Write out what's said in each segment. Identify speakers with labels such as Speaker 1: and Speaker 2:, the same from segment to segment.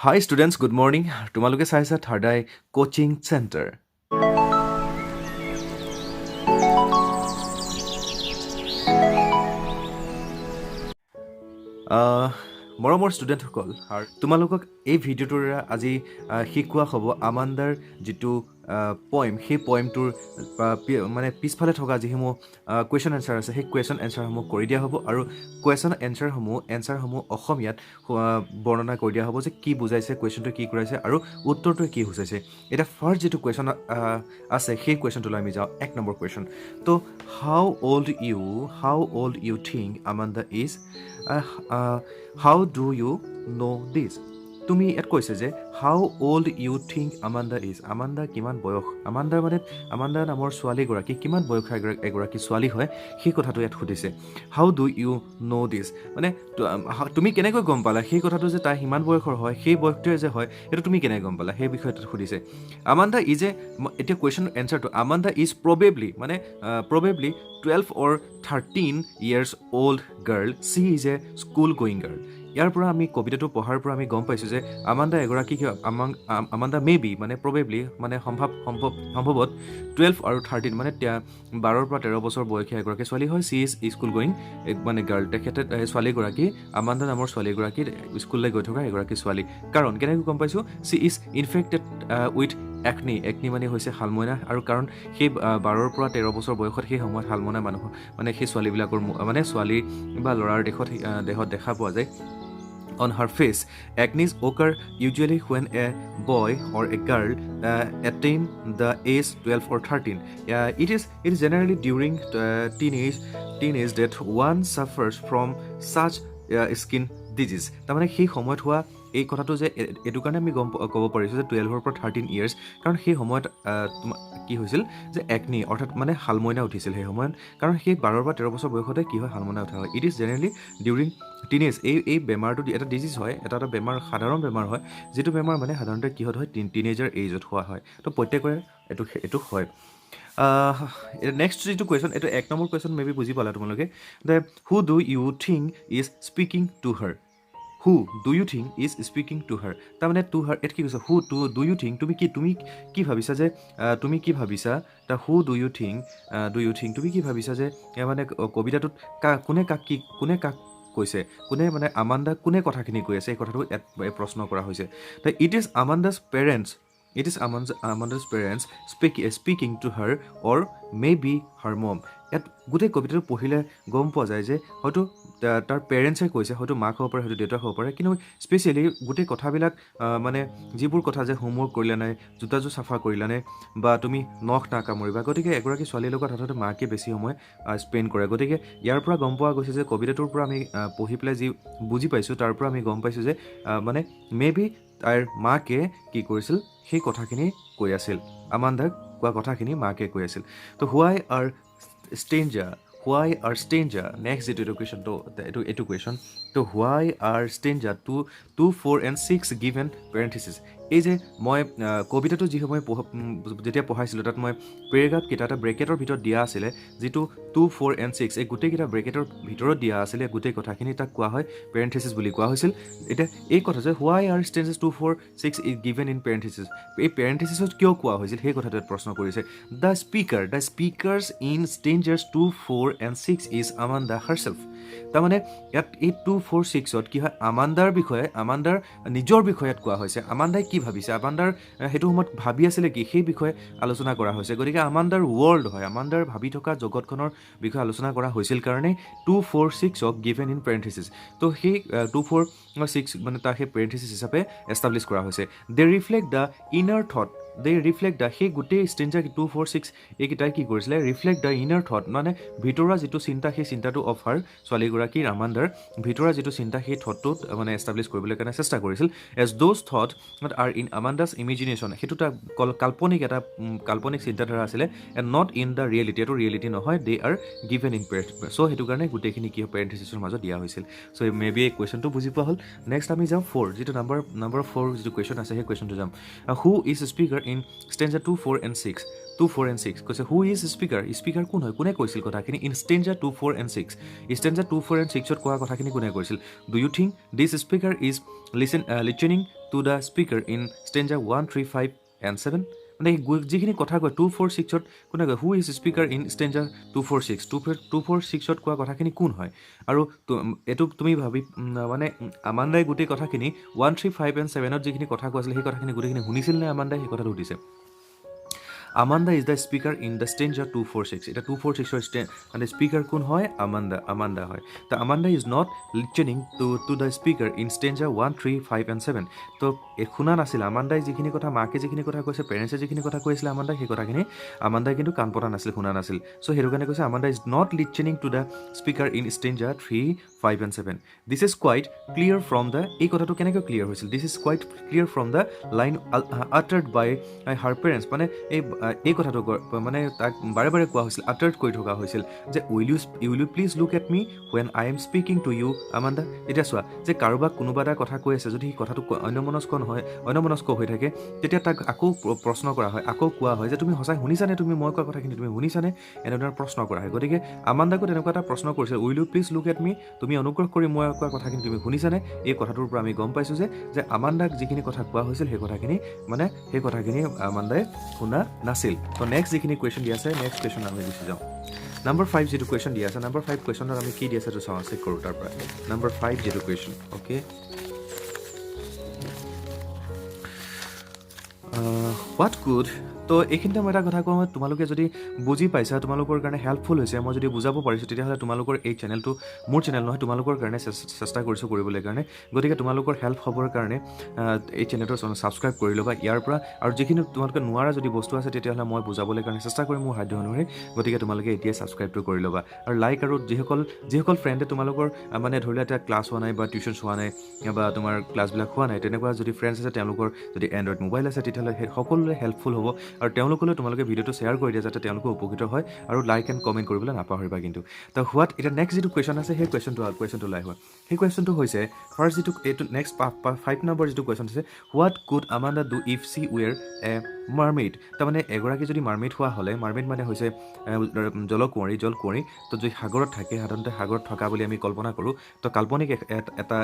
Speaker 1: Hi students, good morning. তোমালোকে চাইছা থাৰ্ডাই coaching centre. মৰমৰ ষ্টুডেণ্টসকল, আৰু তোমালোকক এই ভিডিঅ'টোৰ আজি শিকোৱা হ'ব আমাণ্ডাৰ যিটো পইম, সেই পইমটোৰ মানে পিছফালে থকা যিসমূহ কুৱেশ্যন এনচাৰ আছে, সেই কুৱেশ্যন এনচাৰসমূহ কৰি দিয়া হ'ব আৰু কুৱেশ্যন এনচাৰসমূহ অসমীয়াত বৰ্ণনা কৰি দিয়া হ'ব যে কি বুজাইছে, কুৱেশ্যনটো কি কৰাইছে আৰু উত্তৰটোৱে কি বুজাইছে। এতিয়া ফাৰ্ষ্ট যিটো কুৱেশ্যন আছে সেই কুৱেশ্যনটোলৈ আমি যাওঁ। 1 নম্বৰ কুৱেশ্যন। তো how old you think Amanda is, how do you know' this. তুমি ইয়াত কৈছে যে how old you think Amanda is, Amanda কিমান বয়স, আমাণ্ডা নামৰ ছোৱালীগৰাকী কিমান বয়সৰ এগৰাকী ছোৱালী হয়, সেই কথাটো ইয়াত সুধিছে। হাউ ডু ইউ ন' দিছ মানে তুমি কেনেকৈ গম পালা সেই কথাটো যে তাই সিমান বয়সৰ হয়, সেই বয়সটোৱে যে হয় সেইটো তুমি কেনেকৈ গম পালা, সেই বিষয়ে তাত সুধিছে। আমাণ্ডা ইজ এতিয়া কুৱেশ্যন এনচাৰটো Amanda is probably 12 or 13 years old girl. She is a school going girl. ইয়াৰ পৰা আমি কবিতাটো পঢ়াৰ পৰা আমি গম পাইছোঁ যে আমাণ্ডা এগৰাকী আমাণ্ডা মে বি মানে প্ৰবেবলি মানে সম্ভৱত 12 আৰু 13 মানে 12 পৰা 13 বছৰ বয়সীয়া এগৰাকী ছোৱালী হয়। চি ইজ স্কুল গোয়িং মানে গাৰ্ল। তেখেতে ছোৱালীগৰাকী আমাণ্ডা নামৰ ছোৱালীগৰাকী স্কুললৈ গৈ থকা এগৰাকী ছোৱালী। কাৰণ কেনেকৈ গম পাইছোঁ, C is infected with acne মানে হৈছে শালমইনা, আৰু কাৰণ সেই 12 পৰা 13 বছৰ বয়সত সেই সময়ত শালমইনা মানুহৰ মানে সেই ছোৱালীবিলাকৰ মানে ছোৱালী বা ল'ৰাৰ দেহত দেখা পোৱা যায়। On her face, acne occur usually when a boy or a girl attain the age 12 or 13. It is generally during teenage that one suffers from such skin disease. তাৰমানে সেই সময়ত হোৱা এই কথাটো যে এইটো কাৰণে আমি ক'ব পাৰিছোঁ যে 12 পৰা 13 years, কাৰণ সেই সময়ত কি হৈছিল যে একনি অৰ্থাৎ মানে শালমইনা উঠিছিল সেই সময়ত, কাৰণ সেই 12 পৰা 13 বছৰ বয়সতে কি হয়, শালমইনা উঠা হয়। It is generally during teenage. এই বেমাৰটো এটা ডিজিজ হয়, এটা বেমাৰ, সাধাৰণ বেমাৰ হয়, যিটো বেমাৰ মানে সাধাৰণতে কিহত হয়, টিনেজাৰ এইজত হোৱা হয়। তো প্ৰত্যেকৰে এইটো হয়। নেক্সট যিটো কুৱেশ্যন, এইটো 1 নম্বৰ কুৱেশ্যন মে বি বুজি পালা তোমালোকে। যে who do you think is speaking to her. Who do you think is speaking to her, তাৰমানে টু হাৰ ইয়াত কি কৈছে, হু ডু ইউ থিংক, তুমি কি ভাবিছা যে the who do you think তুমি কি ভাবিছা যে মানে কবিতাটোত কোনে কাক কৈছে, কোনে মানে আমাণ্ডাক কোনে কথাখিনি কৈ আছে, এই কথাটো ইয়াত প্ৰশ্ন কৰা হৈছে। ত' it is Amanda's parents speaking to her or may be her mom. ইয়াত গোটেই কবিতাটো পঢ়িলে গম পোৱা যায় যে হয়তো তাৰ পেৰেণ্টছে কৈছে, হয়তো মাক হ'ব পাৰে, হয়তো দেউতাক হ'ব পাৰে, কিন্তু স্পেচিয়েলি গোটেই কথাবিলাক মানে যিবোৰ কথা যে হোমৱৰ্ক কৰিলা নাই, জোতাযোৰ চাফা কৰিলা নে, বা তুমি নখ নাকামুৰিবা, গতিকে এগৰাকী ছোৱালীৰ লগত সাধাৰণতে মাকে বেছি সময় স্পেণ্ড কৰে। গতিকে ইয়াৰ পৰা গম পোৱা গৈছে যে কবিতাটোৰ পৰা আমি পঢ়ি পেলাই যি বুজি পাইছোঁ, তাৰ পৰা আমি গম পাইছোঁ যে মানে মে বি তাইৰ মাকে কি কৰিছিল, সেই কথাখিনি কৈ আছিল, আমাণ্ডাক কোৱা কথাখিনি মাকে কৈ আছিল। তো হোৱাই আৰ ষ্ট্ৰেঞ্জাৰ, নেক্সট যিটো এডুকেশ্যন, তো এইটো কুৱেশ্যন। তো হোৱাই আৰ ষ্ট্ৰেঞ্জাৰ 2, 4 and 6 গিভেন পেৰেণ্থেচিছ। এই যে মই কবিতাটো যি সময় যেতিয়া পঢ়াইছিলোঁ, তাত মই পেৰেগ্ৰাফকেইটা এটা ব্ৰেকেটৰ ভিতৰত দিয়া আছিলে, যিটো 2, 4 and 6 এই গোটেইকেইটা ব্ৰেকেটৰ ভিতৰত দিয়া আছিলে গোটেই কথাখিনি, তাক কোৱা হয় পেৰেণ্থেচিছ বুলি কোৱা হৈছিল। এতিয়া এই কথা যে why are strangers 2, 4, 6 is given in parentheses, এই পেৰেণ্থেচিছত কিয় কোৱা হৈছিল সেই কথাটোত প্ৰশ্ন কৰিছে। The speakers in strangers 2, 4 and 6 is Amanda herself. তাৰমানে ইয়াত এই 2, 4, 6ত কি হয়, আমাণ্ডাৰ নিজৰ বিষয়ত কোৱা হৈছে। আমাণ্ডাই কি ভাবিছে, আমাণ্ডাৰ সেইটো সময়ত ভাবি আছিলে কি, সেই বিষয়ে আলোচনা কৰা হৈছে। গতিকে আমাণ্ডাৰ ৱৰ্ল্ড হয়, আমাণ্ডাৰ ভাবি থকা জগতখনৰ বিষয়ে আলোচনা কৰা হৈছিল কাৰণে 2, 4, 6ক গিভেন ইন পেৰেণ্থেচিছ। তো সেই 2, 4, 6 মানে তাৰ সেই পেৰেণ্থেচিছ হিচাপে এষ্টাব্লিছ কৰা হৈছে। দে ৰিফ্লেক্ট দ্য ইনাৰ থট, সেই গোটেই ষ্ট্ৰেঞ্জাৰ 2, 4, 6 এইকেইটাই কি কৰিছিলে, ৰিফ্লেক্ট দ্য ইনাৰ থট, মানে ভিতৰুৱা যিটো চিন্তা, সেই চিন্তাটো অফ হাৰ, ছোৱালীগৰাকীৰ আমাণ্ডাৰ ভিতৰুৱা যিটো চিন্তা, সেই থটটোত মানে এষ্টাব্লিছ কৰিবলৈ কাৰণে চেষ্টা কৰিছিল। As those thought are in Amanda's imagination, সেইটো এটা কাল্পনিক চিন্তাধাৰা আছিলে, and not in the reality, এইটো ৰিয়েলিটি নহয়, they are given in parentheses. So' সেইটো কাৰণে গোটেইখিনি কি হয়, পেৰেণ্থেচিছৰ মাজত দিয়া হৈছিল। চ' মে বি এই কুৱেশ্যনটো বুজি পোৱা হ'ল। নেক্সট আমি যাওঁ 4, যিটো নাম্বাৰ 4 যিটো কুৱেশ্যন আছে, সেই কুৱেশ্যনটো যাম। Who is speaker in ষ্টেঞ্জাৰ 2, 4 and 6? 2, 4 and 6 কৈছে, হু ইজ স্পিকাৰ কোন হয়, কোনে কৈছিল কথাখিনি ইন ষ্টেঞ্জাৰ 2, 4 and 6? ষ্টেঞ্জাৰ 2, 4 and 6ত কোৱা কথাখিনি কোনে কৈছিল? Do you think this speaker is listening to the speaker in stanza 1, 3, 5 and 7 মানে যিখিনি কথা কয় 2, 4, 6ত কোনে কয় হু ইজ স্পীকাৰ ইন ষ্টেঞ্জাৰ 2, 4, 6 2, 4, 6ত কোৱা কথাখিনি কোন হয় আৰু এইটো তুমি ভাবি মানে আমান্দাই গোটেই কথাখিনি 1, 3, 5 and 7ত যিখিনি কথা কৈছিল সেই কথাখিনি গোটেইখিনি শুনিছিল নে আমান্দাই সেই কথাটো সুধিছে Amanda is the speaker in the stanza 2, 4, 6 এটা 2, 4, 6 and the speaker কোন হয় Amanda হয় তো Amanda is not listening to the speaker in stanza 1, 3, 5 and 7 তো শুনা নাছিল আমান্দাই যিখিনি কথা মাকে যিখিনি কথা কৈছে পেৰেণ্টছে যিখিনি কথা কৈছিলে আমান্দাই সেই কথাখিনি আমান্দাই কিন্তু কাণ পতা নাছিল শুনা নাছিল সো সেইটো কাৰণে কৈছে Amanda is not listening to the speaker in stanza 3, 5 and 7 this is quite clear from the এই কথাটো কেনেকৈ ক্লিয়াৰ হৈছিল this is quite clear from the line uttered by her parents মানে এই কথাটো মানে তাক বাৰে বাৰে কোৱা হৈছিল আটাৰ্ড কৰি থকা হৈছিল যে will you please look at me when I am speaking to you Amanda এতিয়া চোৱা যে কাৰোবাক কোনোবা এটা কথা কৈ আছে যদি সেই কথাটো অন্যমনস্ক হৈ থাকে তেতিয়া তাক আকৌ প্ৰশ্ন কৰা হয় আকৌ কোৱা হয় যে তুমি সঁচাই শুনিছানে তুমি মই কোৱা কথাখিনি তুমি শুনিছানে এনেধৰণৰ প্ৰশ্ন কৰা হয় গতিকে আমান্দাকো তেনেকুৱা এটা প্ৰশ্ন কৰিছিল will you please look at me তুমি অনুগ্ৰহ কৰি মই কোৱা কথাখিনি তুমি শুনিছানে এই কথাটোৰ পৰা আমি গম পাইছোঁ যে আমান্দাক যিখিনি কথা কোৱা হৈছিল সেই কথাখিনি আমান্দাই শুনা নাছিল তো নেক্সট যিখিনি কুৱেশ্যন দি আছে নেক্সট কুৱেশ্যন আমি গুচি যাওঁ নাম্বাৰ 5 যিটো কুৱেশ্যন দি আছে নাম্বাৰ 5 কুৱেশ্যনত আমি কি দি আছে এইটো চাওঁ চেক কৰোঁ তাৰ পৰা নাম্বাৰ 5 যিটো কুৱেশ্যন অ'কে হোৱাট কুড তো এইখিনিতে মই এটা কথা কওঁ তোমালোকে যদি বুজি পাইছা তোমালোকৰ কাৰণে হেল্পফুল হৈছে মই যদি বুজাব পাৰিছোঁ তেতিয়াহ'লে তোমালোকৰ এই চেনেলটো মোৰ চেনেল নহয় তোমালোকৰ কাৰণে চেষ্টা কৰিছোঁ কৰিবলৈ কাৰণে গতিকে তোমালোকৰ হেল্প হ'বৰ কাৰণে এই চেনেলটো ছাবস্ক্ৰাইব কৰি ল'বা ইয়াৰ পৰা আৰু যিখিনি তোমালোকে নোৱাৰা যদি বস্তু আছে তেতিয়াহ'লে মই বুজাবলৈ কাৰণে চেষ্টা কৰিম মোৰ সাধ্য অনুসৰি গতিকে তোমালোকে এতিয়াই ছাবস্ক্ৰাইবটো কৰি ল'বা আৰু লাইক আৰু যিসকল ফ্ৰেণ্ডে তোমালোকৰ মানে ধৰি লোৱা এতিয়া ক্লাছ হোৱা নাই বা টিউশ্যনছ হোৱা নাই বা তোমাৰ ক্লাছবিলাক হোৱা নাই তেনেকুৱা যদি ফ্ৰেণ্ডছ আছে তেওঁলোকৰ যদি এণ্ড্ৰইড মোবাইল আছে তেতিয়াহ'লে সকলোৰে হেল্পফুল হ'ব আৰু তেওঁলোকলৈ তোমালোকে ভিডিঅ'টো শ্বেয়াৰ কৰি দিয়া যাতে তেওঁলোকে উপকৃত হয় আৰু লাইক এণ্ড কমেণ্ট কৰিবলৈ নাপাহৰিবা কিন্তু তো হোৱাট এতিয়া নেক্সট যিটো কুৱেশ্যন আছে সেই কুৱেশ্যনটো লাই হয় সেই কুৱেশ্যনটো হৈছে ফাৰ্ষ্ট যিটো এইটো নেক্সট 5 নম্বৰ যিটো কুৱেশ্যন আছে what could Amanda do if she were a mermaid তাৰমানে এগৰাকী যদি মাৰমেইড হোৱা হ'লে মাৰমেইড মানে হৈছে জলকুঁৱৰী তো যদি সাগৰত থাকে সাধাৰণতে সাগৰত থকা বুলি আমি কল্পনা কৰোঁ তো কাল্পনিক এটা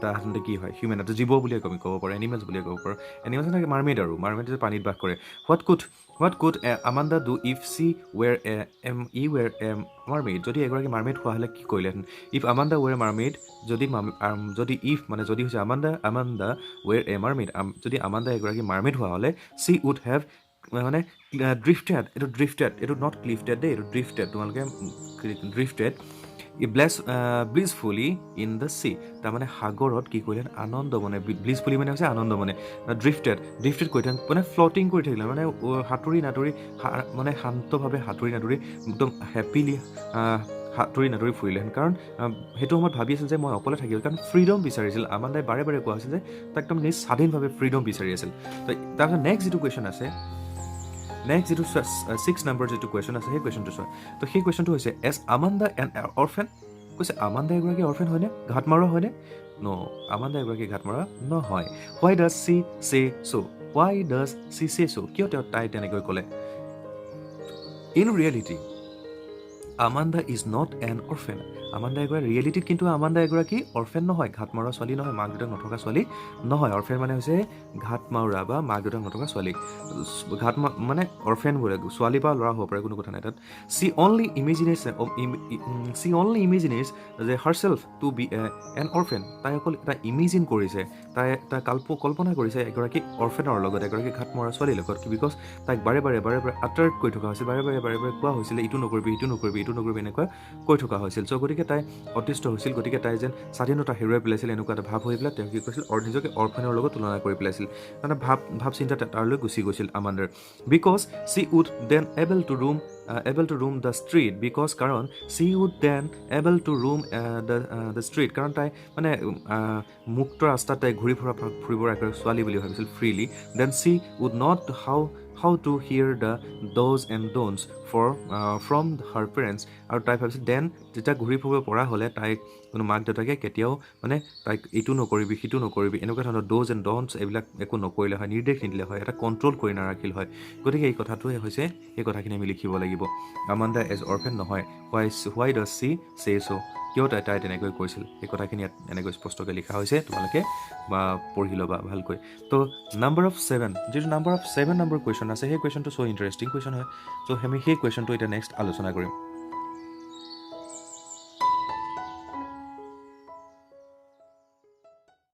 Speaker 1: সাধাৰণতে কি হয় হিউমেন এটা জীৱ বুলিয়ে আমি ক'ব পাৰোঁ এনিমেলছ বুলিয়ে ক'ব পাৰোঁ এনিমেলছ থাকে মাৰমেইড যে পানীত বাস কৰে what could Amanda do if she were a mermaid যদি এগৰাকী মাৰমেইড হোৱা হ'লে কি কৰিলেহেঁতেন ইফ আমাণ্ডা ৱেৰ মাৰমেইড যদি ইফ মানে যদি হৈছে আমাণ্ডা ৱেৰ এ মাৰমেইড যদি আমাণ্ডা এগৰাকী মাৰমেইড হোৱা হ'লে চি উড হেভ মানে ড্ৰিফটেড এইটো নট ক্লিফটেড দেই এইটো ড্ৰিফটেড তোমালোকে ড্ৰিফটেড ব্লিছফুলি ইন দ্য চি তাৰমানে সাগৰত কি কৰিলে আনন্দ মানে ব্লিছফুলি মানে হৈছে আনন্দ মানে ড্ৰিফটেড কৰি থাকে মানে ফ্লটিং কৰি থাকিলে মানে সাঁতুৰি নাতুৰি মানে শান্তভাৱে সাঁতুৰি নাতুৰি একদম হেপিলি সাঁতুৰি ফুৰিলেহেঁতেন কাৰণ সেইটো সময়ত ভাবি আছিল যে মই অকলে থাকিল কাৰণ ফ্ৰীডম বিচাৰিছিল আমাণ্ডাই বাৰে বাৰে কোৱা হৈছিল যে তাক একদম নিজ স্বাধীনভাৱে ফ্ৰীডম বিচাৰি আছিল তো তাৰপিছত নেক্সট যিটো কুৱেশ্যন আছে নেক্সট যিটো 6 নম্বৰ যিটো কুৱেশ্যন আছে সেই কুৱেশ্যনটো চোৱা তো সেই কুৱেশ্যনটো হৈছে এজ আমাণ্ডা এন অৰফেন কৈছে আমাণ্ডা এগৰাকী অৰফেন হয়নে ঘাট মৰা হয়নে আমাণ্ডা এগৰাকী ঘাট মৰা নহয় হোৱাই ডাজ চি চে চ' কিয় তাই তেনেকৈ ক'লে in reality Amanda is not an orphan Amanda এগৰাকী ৰিয়েলিটিত কিন্তু আমাণ্ডা এগৰাকী অৰফেন নহয় ঘাট মৰা ছোৱালী নহয় মাক দেউতাক নথকা ছোৱালী নহয় অৰফেন মানে হৈছে ঘাট মাউৰা বা মাক দেউতাক নথকা ছোৱালী মানে অৰফেন বোলে ছোৱালী বা ল'ৰা হ'ব পাৰে কোনো কথা নাই তাত চি অনলি ইমেজিনেছ যে হাৰছেল্ফ টু বি এন অৰফেন তাই অকল এটা ইমেজিন কৰিছে তাই এটা কল্পনা কৰিছে এগৰাকী অৰফেনৰ লগত এগৰাকী ঘাট মৰা ছোৱালীৰ লগত বিকজ তাইক বাৰে বাৰে আটাৰ্ড কৰি থকা হৈছিল বাৰে বাৰে কোৱা হৈছিলে ইটো নকৰিবি এনেকুৱা কৈ থকা হৈছিল চ' গতিকে তাই অতিষ্ঠ হৈছিল গতিকে তাই যেন স্বাধীনতা হেৰুৱাই পেলাইছিল এনেকুৱা এটা ভাৱ হৈ পেলাই তেওঁ কি কৰিছিল নিজকে অৰফেনৰ লগত তুলনা কৰি পেলাইছিল মানে ভাৱ চিন্তা তাৰলৈ গুচি গৈছিল আমাণ্ডাৰ because she would then able to roam the street because কাৰণ she would then able to roam the street কাৰণ তাই মানে মুক্ত ৰাস্তাত তাই ফুৰিবৰ এগৰাকী ছোৱালী বুলি ভাবিছিল freely then she would not how to hear the do's and don'ts from her parents আৰু তাই ভাবিছিল দেন যেতিয়া ঘূৰি ফুৰিব পৰা হ'লে তাইক কোনো মাক দেউতাকে কেতিয়াও মানে তাইক এইটো নকৰিবি সিটো নকৰিবি এনেকুৱা ধৰণৰ ড'জ এণ্ড ডনছ এইবিলাক একো নকৰিলে হয় নিৰ্দেশ নিদিলে হয় এটা কণ্ট্ৰল কৰি নাৰাখিল হয় গতিকে এই কথাটোৱে হৈছে এই কথাখিনি আমি লিখিব লাগিব আমাণ্ডা এজ অৰফেন নহয় হোৱাই ডাজ চি চে চ' কিয় তাই তেনেকৈ কৈছিল সেই কথাখিনি ইয়াত এনেকৈ স্পষ্টকৈ লিখা হৈছে তোমালোকে পঢ়ি ল'বা ভালকৈ তো নাম্বাৰ অফ 7 যিটো নাম্বাৰ অফ 7 নম্বৰ কুৱেশ্যন আছে সেই কুৱেশ্যনটো চ' ইণ্টাৰেষ্টিং কুৱেশ্যন হয় চ' আমি সেই কুৱেশ্যনটো এতিয়া নেক্সট আলোচনা কৰিম